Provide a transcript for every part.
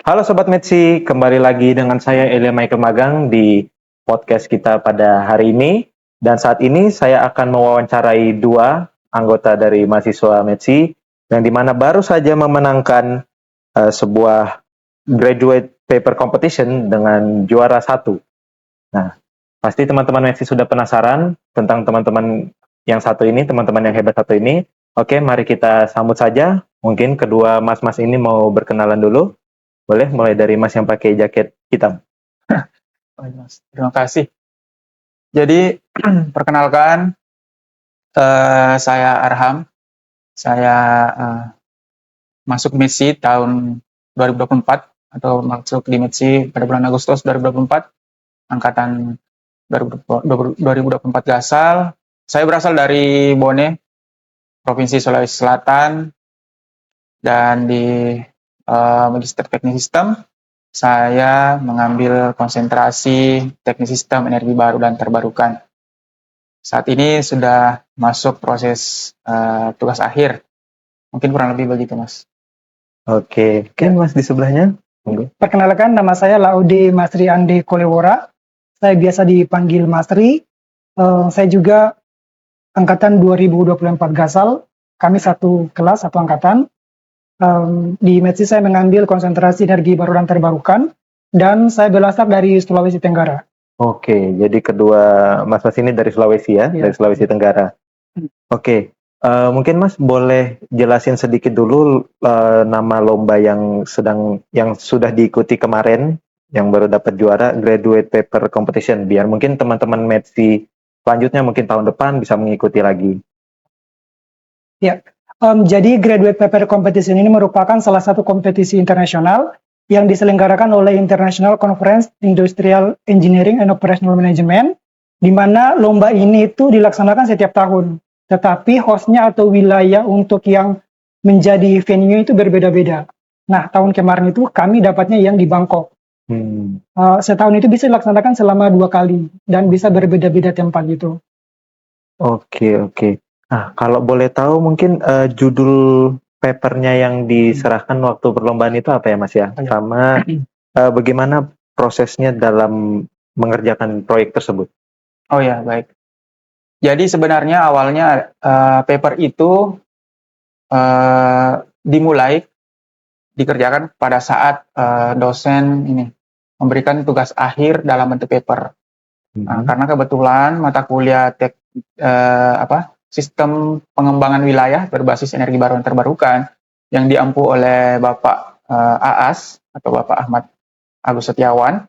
Halo Sobat Metsi, kembali lagi dengan saya Elia Michael Magang di podcast kita pada hari ini. Dan saat ini saya akan mewawancarai dua anggota dari mahasiswa Metsi yang dimana baru saja memenangkan sebuah graduate paper competition dengan juara satu. Nah, pasti teman-teman Metsi sudah penasaran tentang teman-teman yang satu ini, teman-teman yang hebat satu ini. Oke, mari kita sambut saja. Mungkin kedua mas-mas ini mau berkenalan dulu. Boleh mulai dari Mas yang pakai jaket hitam. Baik, Mas. Terima kasih. Jadi, perkenalkan, saya Arham. Saya masuk MITSI tahun 2024 atau masuk di MITSI pada bulan Agustus 2024, angkatan 2024 Gasal. Saya berasal dari Bone, Provinsi Sulawesi Selatan, dan di Magister Teknik Sistem saya mengambil konsentrasi teknik sistem energi baru dan terbarukan. Saat ini sudah masuk proses tugas akhir. Mungkin kurang lebih begitu, Mas. Oke, kan Mas di sebelahnya? Perkenalkan, nama saya Laude Masri Ande Kolewora. Saya biasa dipanggil Masri. Saya juga angkatan 2024 Gasal. Kami satu kelas, satu angkatan. Di METSI saya mengambil konsentrasi energi baru dan terbarukan. Dan saya berasal dari Sulawesi Tenggara. Oke, jadi kedua mas-mas ini dari Sulawesi ya, Iya. dari Sulawesi Tenggara. Oke, mungkin Mas boleh jelasin sedikit dulu nama lomba yang sudah diikuti kemarin, yang baru dapat juara Graduate Paper Competition, biar mungkin teman-teman METSI selanjutnya mungkin tahun depan bisa mengikuti lagi. Ya, jadi Graduate Paper Competition ini merupakan salah satu kompetisi internasional yang diselenggarakan oleh International Conference Industrial Engineering and Operational Management, di mana lomba ini itu dilaksanakan setiap tahun. Tetapi hostnya atau wilayah untuk yang menjadi venue itu berbeda-beda. Nah, tahun kemarin itu kami dapatnya yang di Bangkok. Setahun itu bisa dilaksanakan selama 2 kali dan bisa berbeda-beda tempat gitu. Oke. Nah, kalau boleh tahu mungkin judul papernya yang diserahkan waktu perlombaan itu apa ya Mas ya? Sama bagaimana prosesnya dalam mengerjakan proyek tersebut? Oh ya, baik. Jadi sebenarnya awalnya paper itu dikerjakan pada saat dosen ini memberikan tugas akhir dalam bentuk paper. Karena kebetulan mata kuliah sistem pengembangan wilayah berbasis energi baru dan terbarukan yang diampu oleh Bapak AAS atau Bapak Ahmad Agus Setiawan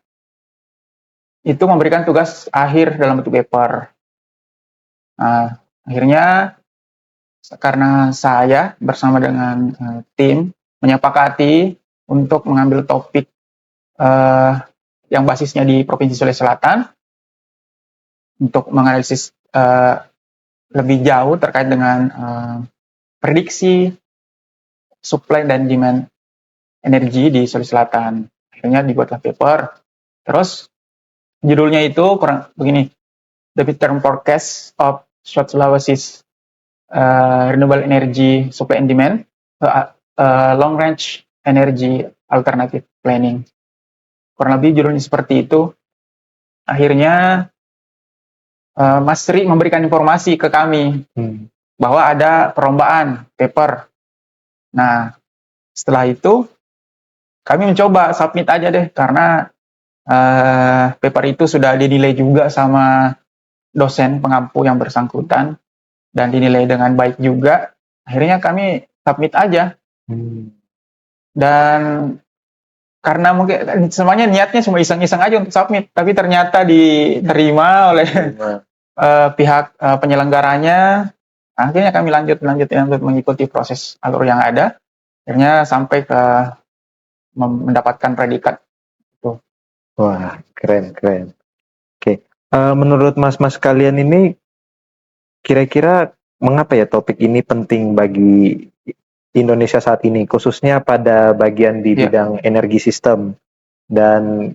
itu memberikan tugas akhir dalam bentuk paper. Akhirnya karena saya bersama dengan tim menyepakati untuk mengambil topik yang basisnya di Provinsi Sulawesi Selatan untuk menganalisis lebih jauh terkait dengan prediksi supply dan demand energi di Sulawesi Selatan. Akhirnya dibuatlah paper. Terus judulnya itu kurang begini, The Midterm Forecast of South Sulawesi's Renewable Energy Supply and Demand, Long Range Energy Alternative Planning. Kurang lebih judulnya seperti itu. Akhirnya Mas Sri memberikan informasi ke kami bahwa ada perlombaan paper. Nah, setelah itu kami mencoba submit aja deh karena paper itu sudah dinilai juga sama dosen pengampu yang bersangkutan dan dinilai dengan baik juga. Akhirnya kami submit aja. Dan karena mungkin semuanya niatnya cuma iseng-iseng aja untuk submit, tapi ternyata diterima oleh pihak penyelenggaranya. Akhirnya kami lanjut mengikuti proses alur yang ada. Akhirnya sampai ke mendapatkan predikat. Wah, keren. Oke, menurut mas-mas kalian ini kira-kira mengapa ya topik ini penting bagi Indonesia saat ini, khususnya pada bagian di bidang energi sistem, dan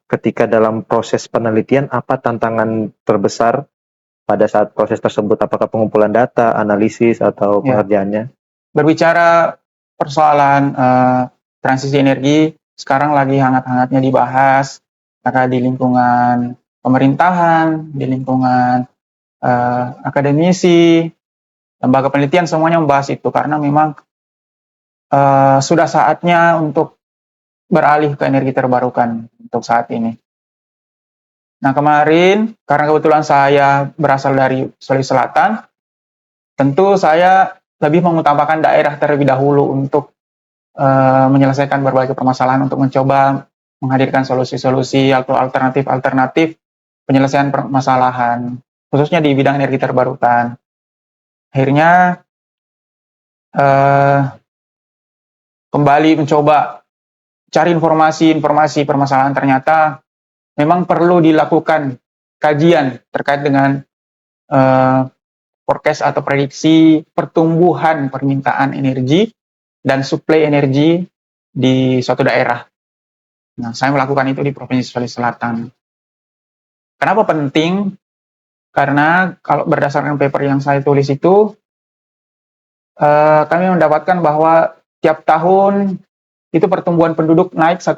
ketika dalam proses penelitian apa tantangan terbesar pada saat proses tersebut, apakah pengumpulan data, analisis, atau pengerjaannya? Berbicara persoalan transisi energi, sekarang lagi hangat-hangatnya dibahas, apakah di lingkungan pemerintahan, di lingkungan akademisi, lembaga penelitian, semuanya membahas itu karena memang sudah saatnya untuk beralih ke energi terbarukan untuk saat ini. Nah, kemarin karena kebetulan saya berasal dari Sulawesi Selatan, tentu saya lebih mengutamakan daerah terlebih dahulu untuk menyelesaikan berbagai permasalahan, untuk mencoba menghadirkan solusi-solusi atau alternatif penyelesaian permasalahan, khususnya di bidang energi terbarukan. Akhirnya kembali mencoba cari informasi permasalahan, ternyata memang perlu dilakukan kajian terkait dengan forecast atau prediksi pertumbuhan permintaan energi dan suplai energi di suatu daerah. Nah, saya melakukan itu di Provinsi Sulawesi Selatan. Kenapa penting? Karena kalau berdasarkan paper yang saya tulis itu, kami mendapatkan bahwa tiap tahun itu pertumbuhan penduduk naik 1%,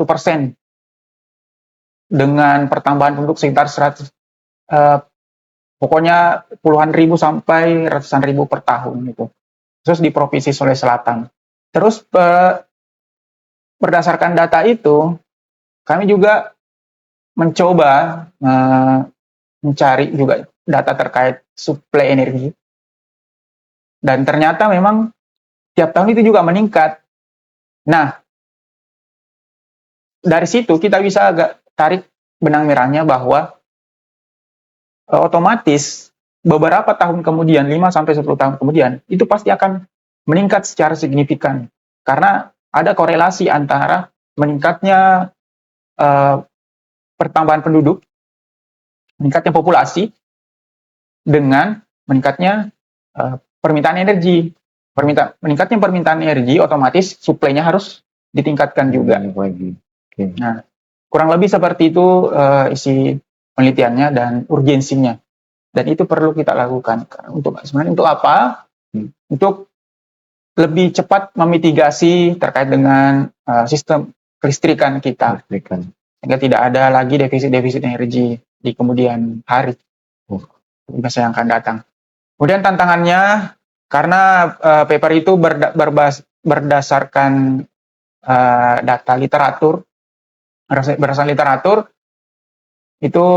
dengan pertambahan penduduk sekitar 100, pokoknya puluhan ribu sampai ratusan ribu per tahun itu, khusus di Provinsi Sulawesi Selatan. Terus berdasarkan data itu, kami juga mencoba mencari juga data terkait suplai energi, dan ternyata memang tiap tahun itu juga meningkat. Nah, dari situ kita bisa agak tarik benang merahnya bahwa otomatis beberapa tahun kemudian, 5-10 tahun kemudian, itu pasti akan meningkat secara signifikan. Karena ada korelasi antara meningkatnya pertambahan penduduk, meningkatnya populasi, dengan meningkatnya permintaan energi. Meningkatnya permintaan energi, otomatis suplainya harus ditingkatkan juga. Okay. Nah, kurang lebih seperti itu isi penelitiannya dan urgensinya. Dan itu perlu kita lakukan. Sebenarnya untuk apa? Untuk lebih cepat memitigasi terkait dengan sistem kelistrikan kita. Sehingga tidak ada lagi defisit energi di kemudian hari. Di masa yang akan datang. Kemudian tantangannya, karena paper itu berdasarkan data literatur, berdasarkan literatur, itu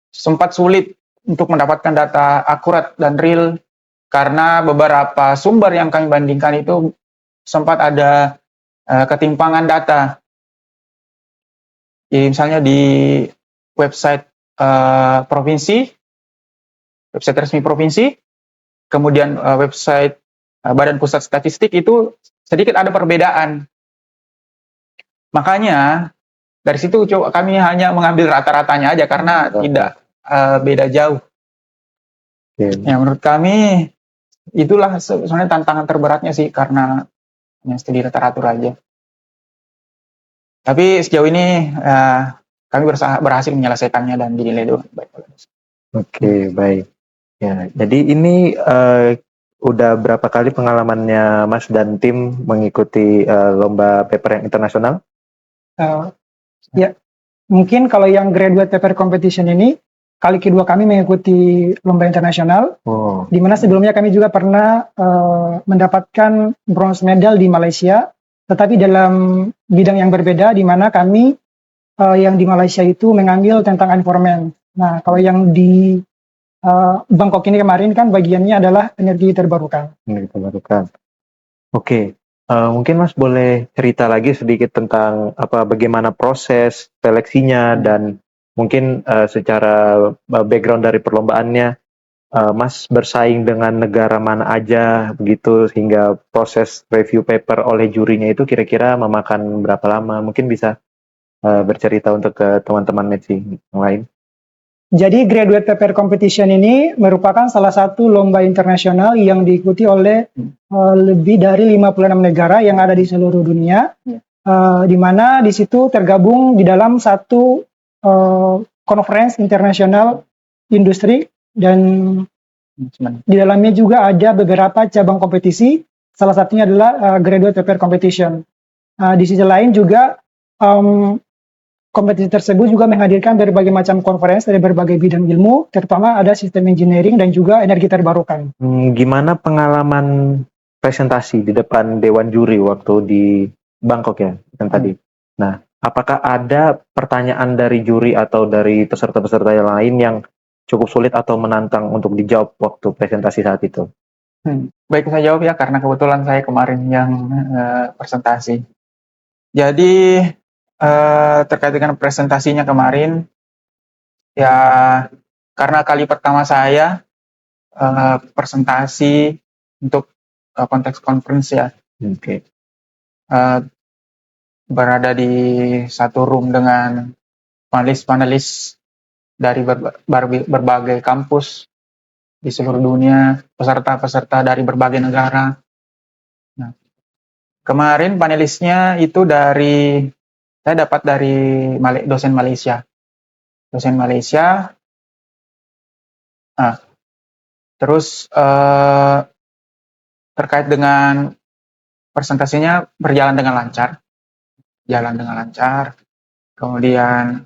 sempat sulit untuk mendapatkan data akurat dan real, karena beberapa sumber yang kami bandingkan itu sempat ada ketimpangan data. Jadi, misalnya di website provinsi, website resmi provinsi, kemudian website Badan Pusat Statistik itu sedikit ada perbedaan. Makanya dari situ kami hanya mengambil rata-ratanya aja karena tidak beda jauh. Ya, menurut kami itulah sebenarnya tantangan terberatnya sih, karena hanya studi literatur aja. Tapi sejauh ini kami berhasil menyelesaikannya dan dinilai dengan baik. Oke, baik. Ya, jadi ini udah berapa kali pengalamannya Mas dan tim mengikuti lomba paper yang internasional? Ya, mungkin kalau yang graduate paper competition ini kali kedua kami mengikuti lomba internasional, di mana sebelumnya kami juga pernah mendapatkan bronze medal di Malaysia, tetapi dalam bidang yang berbeda, di mana kami yang di Malaysia itu mengambil tentang environment. Nah, kalau yang di Bangkok ini kemarin kan bagiannya adalah energi terbarukan. Energi terbarukan. Oke. Mungkin Mas boleh cerita lagi sedikit tentang bagaimana proses seleksinya dan mungkin secara background dari perlombaannya, Mas bersaing dengan negara mana aja begitu, hingga proses review paper oleh jurinya itu kira-kira memakan berapa lama? Mungkin bisa bercerita untuk ke teman-teman Metsi yang lain. Jadi graduate paper competition ini merupakan salah satu lomba internasional yang diikuti oleh lebih dari 56 negara yang ada di seluruh dunia, di mana di situ tergabung di dalam satu conference internasional industri, dan di dalamnya juga ada beberapa cabang kompetisi, salah satunya adalah graduate paper competition. Di sisi lain juga Kompetisi tersebut juga menghadirkan berbagai macam konferensi dari berbagai bidang ilmu, terutama ada sistem engineering dan juga energi terbarukan. Gimana pengalaman presentasi di depan dewan juri waktu di Bangkok ya, yang tadi? Nah, apakah ada pertanyaan dari juri atau dari peserta-peserta yang lain yang cukup sulit atau menantang untuk dijawab waktu presentasi saat itu? Baik, saya jawab ya, karena kebetulan saya kemarin yang presentasi. Jadi terkait dengan presentasinya kemarin, ya karena kali pertama saya presentasi untuk konteks conference ya, Oke. berada di satu room dengan panelis-panelis dari berbagai kampus di seluruh dunia, peserta-peserta dari berbagai negara. Nah, kemarin panelisnya itu saya dapat dari dosen Malaysia. Nah, terus terkait dengan presentasinya berjalan dengan lancar. Kemudian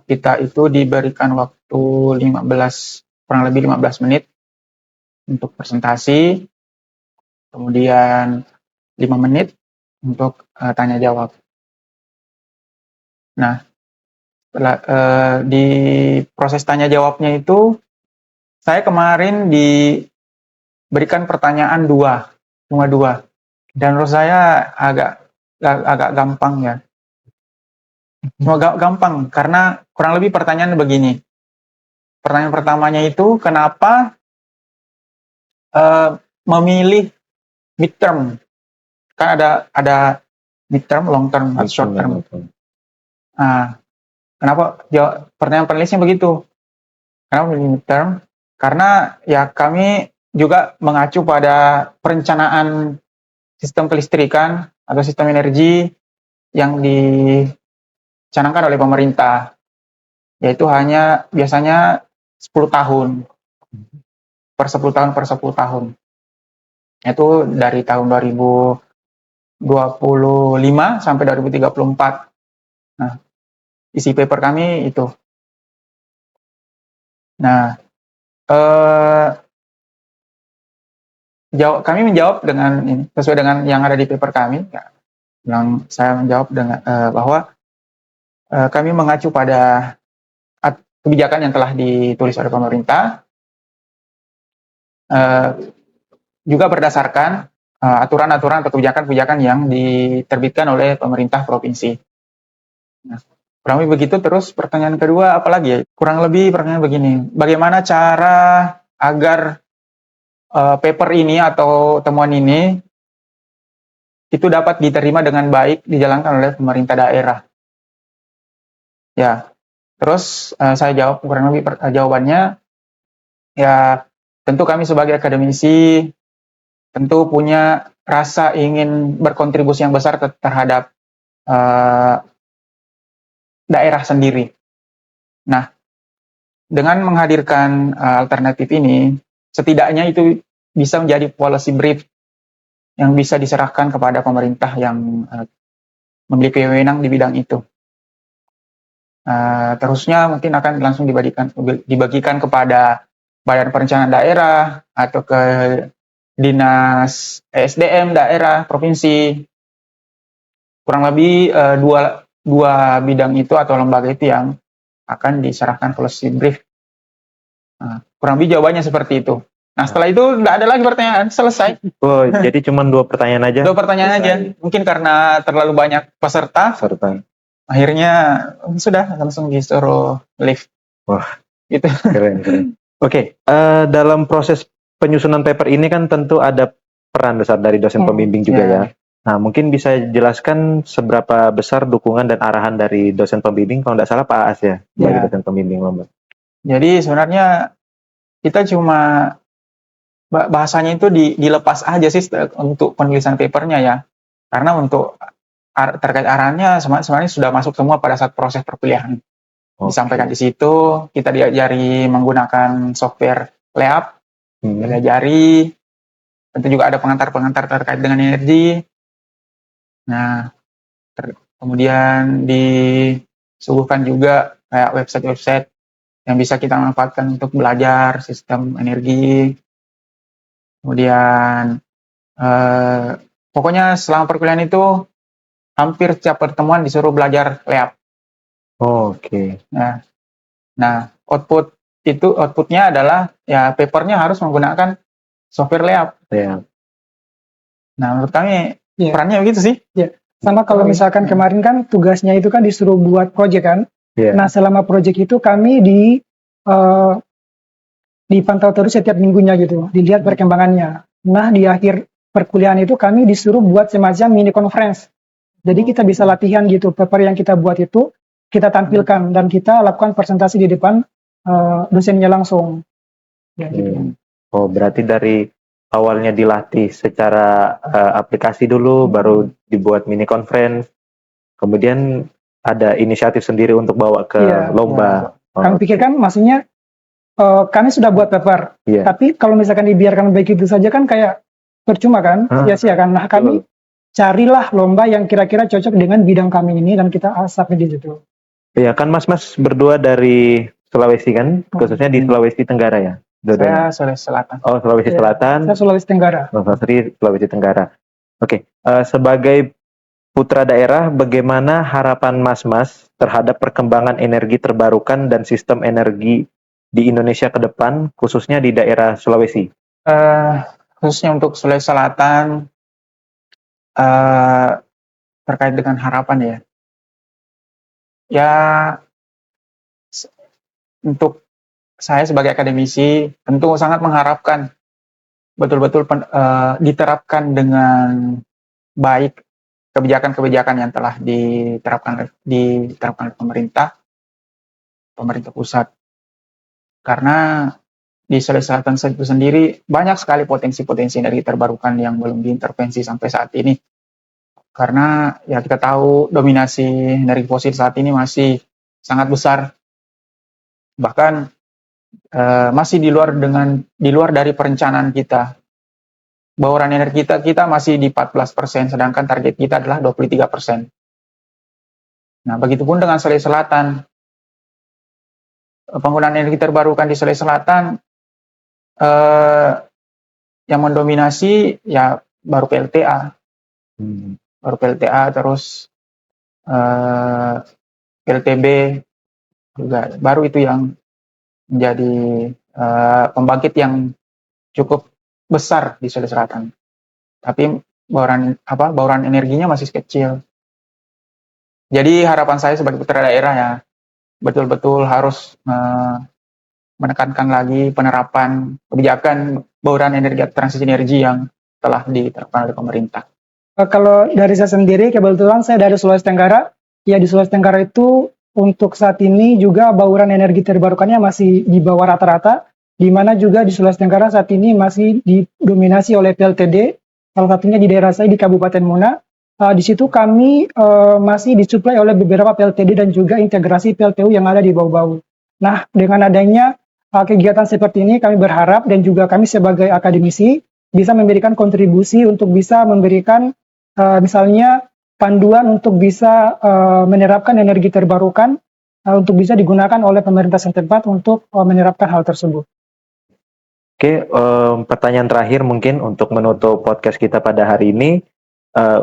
kita itu diberikan waktu kurang lebih 15 menit untuk presentasi. Kemudian 5 menit untuk tanya jawab. Nah, di proses tanya jawabnya itu saya kemarin diberikan pertanyaan cuma dua, dan menurut saya agak gampang ya. Cuma gampang karena kurang lebih pertanyaan begini. Pertanyaan pertamanya itu kenapa memilih midterm? Kan ada midterm, long term, atau short term. Nah, kenapa pertanyaan penulisnya begitu? Kenapa memilih midterm? Karena ya kami juga mengacu pada perencanaan sistem kelistrikan atau sistem energi yang dicanangkan oleh pemerintah, yaitu hanya biasanya 10 tahun, per 10 tahun. Itu dari tahun 2025 sampai 2034. Nah, isi paper kami itu. Nah, kami menjawab sesuai dengan yang ada di paper kami. Ya, saya menjawab dengan bahwa kami mengacu pada kebijakan yang telah ditulis oleh pemerintah, juga berdasarkan aturan-aturan atau kebijakan-kebijakan yang diterbitkan oleh pemerintah provinsi. Nah, kurang lebih begitu. Terus pertanyaan kedua apalagi ya? Kurang lebih pertanyaan begini, bagaimana cara agar paper ini atau temuan ini itu dapat diterima dengan baik, dijalankan oleh pemerintah daerah. Ya, terus saya jawab kurang lebih jawabannya, ya tentu kami sebagai akademisi tentu punya rasa ingin berkontribusi yang besar terhadap daerah sendiri. Nah, dengan menghadirkan alternatif ini, setidaknya itu bisa menjadi policy brief yang bisa diserahkan kepada pemerintah yang memiliki wewenang di bidang itu. Terusnya mungkin akan langsung dibagikan kepada Badan Perencanaan Daerah atau ke Dinas ESDM daerah, provinsi. Kurang lebih dua bidang itu atau lembaga itu yang akan diserahkan policy brief. Kurang lebih jawabannya seperti itu. Nah, setelah itu nggak ada lagi pertanyaan, selesai. Oh, jadi cuma 2 pertanyaan aja? 2 pertanyaan aja. Mungkin karena terlalu banyak peserta. Akhirnya sudah langsung disuruh live. Wah, gitu. Keren. Oke, dalam proses penyusunan paper ini kan tentu ada peran besar dari dosen pembimbing juga ya. Nah, mungkin bisa jelaskan seberapa besar dukungan dan arahan dari dosen pembimbing, kalau nggak salah Pak Aas ya, sebagai dosen pembimbing lomba. Jadi sebenarnya kita cuma bahasanya itu dilepas aja sih untuk penulisan papernya ya. Karena untuk terkait arahannya sebenarnya sudah masuk semua pada saat proses perkuliahan. Disampaikan di situ, kita diajari menggunakan software lab, diajari, tentu juga ada pengantar-pengantar terkait dengan energi. Nah, Kemudian disuguhkan juga kayak website-website yang bisa kita manfaatkan untuk belajar sistem energi. Kemudian pokoknya selama perkuliahan itu hampir setiap pertemuan disuruh belajar lab. Oke. Nah, outputnya adalah ya papernya harus menggunakan software lab. Ya. Nah, menurut kami Iya. perannya begitu sih. Sama kalau misalkan kemarin kan tugasnya itu kan disuruh buat project kan. Iya. Nah, selama project itu kami dipantau terus setiap minggunya gitu, dilihat perkembangannya. Nah, di akhir perkuliahan itu kami disuruh buat semacam mini conference. Jadi kita bisa latihan gitu, paper yang kita buat itu kita tampilkan dan kita lakukan presentasi di depan dosennya langsung. Ya, gitu. Oh, berarti dari awalnya dilatih secara aplikasi dulu, baru dibuat mini conference, kemudian ada inisiatif sendiri untuk bawa ke Iya, lomba. Kami pikir kan maksudnya kami sudah buat paper, Iya. tapi kalau misalkan dibiarkan begitu saja kan kayak percuma kan, sia-sia kan. Nah, kami carilah lomba yang kira-kira cocok dengan bidang kami ini dan kita asap di situ. Iya, kan Mas berdua dari Sulawesi kan, khususnya di Sulawesi Tenggara ya? Saya Sulawesi Selatan. Oh, Sulawesi Selatan. Saya Sulawesi Tenggara. Mas Masri, Sulawesi Tenggara. Oke, sebagai putra daerah, bagaimana harapan Mas terhadap perkembangan energi terbarukan dan sistem energi di Indonesia ke depan, khususnya di daerah Sulawesi? Khususnya untuk Sulawesi Selatan, terkait dengan harapan ya. Ya, untuk saya sebagai akademisi tentu sangat mengharapkan betul-betul diterapkan dengan baik kebijakan-kebijakan yang telah diterapkan oleh pemerintah pusat. Karena di Sulawesi Selatan itu sendiri banyak sekali potensi-potensi energi terbarukan yang belum diintervensi sampai saat ini. Karena ya kita tahu dominasi energi fosil saat ini masih sangat besar. Bahkan masih di luar dari perencanaan kita. Bauran energi kita masih di 14%, sedangkan target kita adalah 23%. Nah, begitupun dengan Sulawesi Selatan. Penggunaan energi terbarukan di Sulawesi Selatan yang mendominasi ya baru PLTA. Baru PLTA, terus PLTB juga baru itu yang menjadi pembangkit yang cukup besar di Sulawesi Selatan. Tapi bauran energinya masih kecil. Jadi harapan saya sebagai putra daerah ya betul-betul harus menekankan lagi penerapan kebijakan bauran energi transisi energi yang telah diterapkan oleh pemerintah. Kalau dari saya sendiri, kebetulan saya dari Sulawesi Tenggara. Ya, di Sulawesi Tenggara itu untuk saat ini juga bauran energi terbarukannya masih di bawah rata-rata, di mana juga di Sulawesi Tenggara saat ini masih didominasi oleh PLTD, salah satunya di daerah saya di Kabupaten Muna. Di situ kami masih disuplai oleh beberapa PLTD dan juga integrasi PLTU yang ada di bau-bau. Nah, dengan adanya kegiatan seperti ini, kami berharap dan juga kami sebagai akademisi bisa memberikan kontribusi untuk bisa memberikan misalnya panduan untuk bisa menerapkan energi terbarukan untuk bisa digunakan oleh pemerintah setempat untuk menerapkan hal tersebut. Oke, pertanyaan terakhir mungkin untuk menutup podcast kita pada hari ini,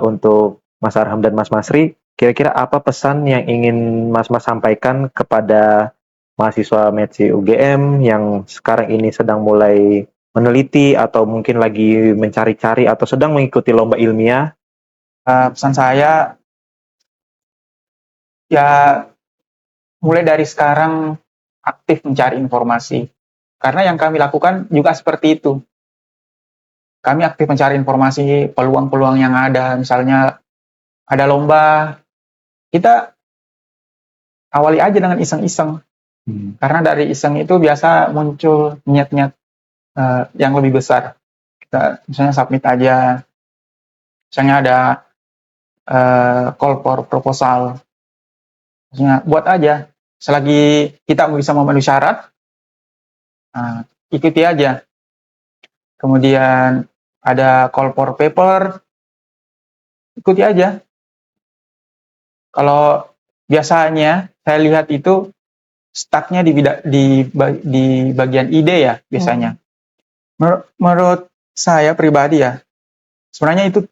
untuk Mas Arham dan Mas Masri, kira-kira apa pesan yang ingin Mas sampaikan kepada mahasiswa METSI UGM yang sekarang ini sedang mulai meneliti atau mungkin lagi mencari-cari atau sedang mengikuti lomba ilmiah? Pesan saya ya mulai dari sekarang aktif mencari informasi. Karena yang kami lakukan juga seperti itu. Kami aktif mencari informasi, peluang-peluang yang ada. Misalnya ada lomba, kita awali aja dengan iseng-iseng. Karena dari iseng itu biasa muncul niat-niat yang lebih besar. Kita misalnya submit aja. Misalnya ada call for proposal. Misalnya buat aja. Selagi kita bisa memenuhi syarat, ikuti aja. Kemudian ada call for paper, ikuti aja. Kalau biasanya saya lihat itu stucknya di bagian ide ya biasanya. Menurut saya pribadi ya, sebenarnya itu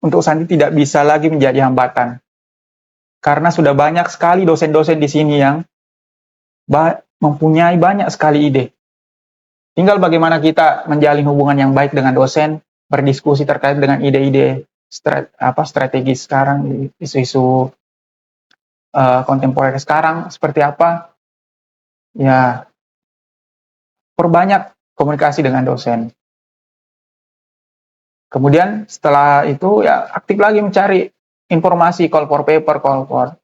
untuk Santi tidak bisa lagi menjadi hambatan. Karena sudah banyak sekali dosen-dosen di sini yang mempunyai banyak sekali ide. Tinggal bagaimana kita menjalin hubungan yang baik dengan dosen, berdiskusi terkait dengan ide-ide strategis sekarang, isu-isu kontemporer sekarang seperti apa. Ya, perbanyak komunikasi dengan dosen. Kemudian setelah itu ya aktif lagi mencari informasi, call for paper, call for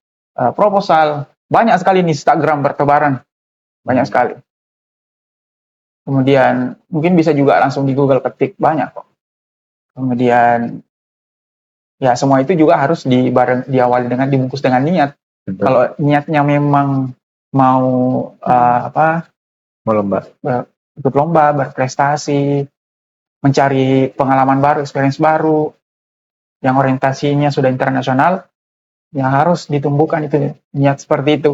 proposal. Banyak sekali di Instagram bertebaran, banyak sekali. Kemudian mungkin bisa juga langsung di Google ketik, banyak kok. Kemudian ya semua itu juga harus diawali dengan dibungkus dengan niat. Betul. Kalau niatnya memang mau Melomba. ikut lomba, berprestasi, mencari pengalaman baru, experience baru, yang orientasinya sudah internasional, ya harus ditumbuhkan itu niat seperti itu.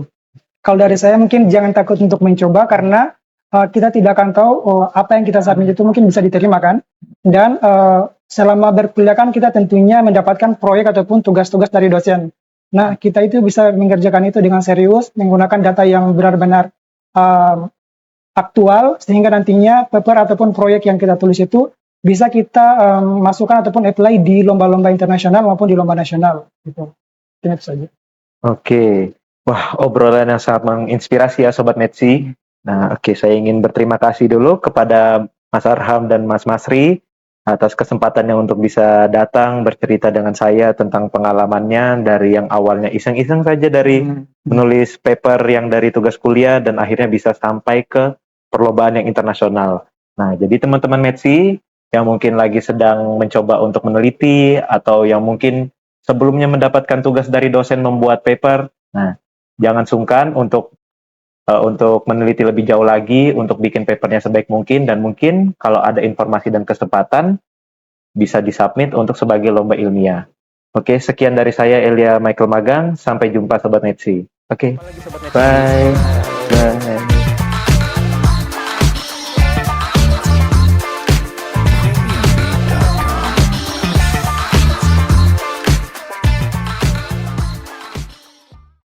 Kalau dari saya mungkin jangan takut untuk mencoba karena kita tidak akan tahu apa yang kita submit itu mungkin bisa diterima kan. Dan selama berkuliah kan kita tentunya mendapatkan proyek ataupun tugas-tugas dari dosen. Nah, kita itu bisa mengerjakan itu dengan serius, menggunakan data yang benar-benar aktual, sehingga nantinya paper ataupun proyek yang kita tulis itu bisa kita masukkan ataupun apply di lomba-lomba internasional maupun di lomba nasional. Gitu. Itu saja. Oke. Wah, obrolan yang sangat menginspirasi ya Sobat Metsi. Nah, saya ingin berterima kasih dulu kepada Mas Arham dan Mas Masri atas kesempatannya untuk bisa datang bercerita dengan saya tentang pengalamannya dari yang awalnya iseng-iseng saja dari menulis paper yang dari tugas kuliah dan akhirnya bisa sampai ke perlombaan yang internasional. Nah, jadi teman-teman Metsi yang mungkin lagi sedang mencoba untuk meneliti atau yang mungkin sebelumnya mendapatkan tugas dari dosen membuat paper, nah, jangan sungkan untuk meneliti lebih jauh lagi, untuk bikin papernya sebaik mungkin, dan mungkin kalau ada informasi dan kesempatan, bisa disubmit untuk sebagai lomba ilmiah. Oke, sekian dari saya Elia Michael Magang, sampai jumpa Sobat Metsi. Oke, bye. Bye.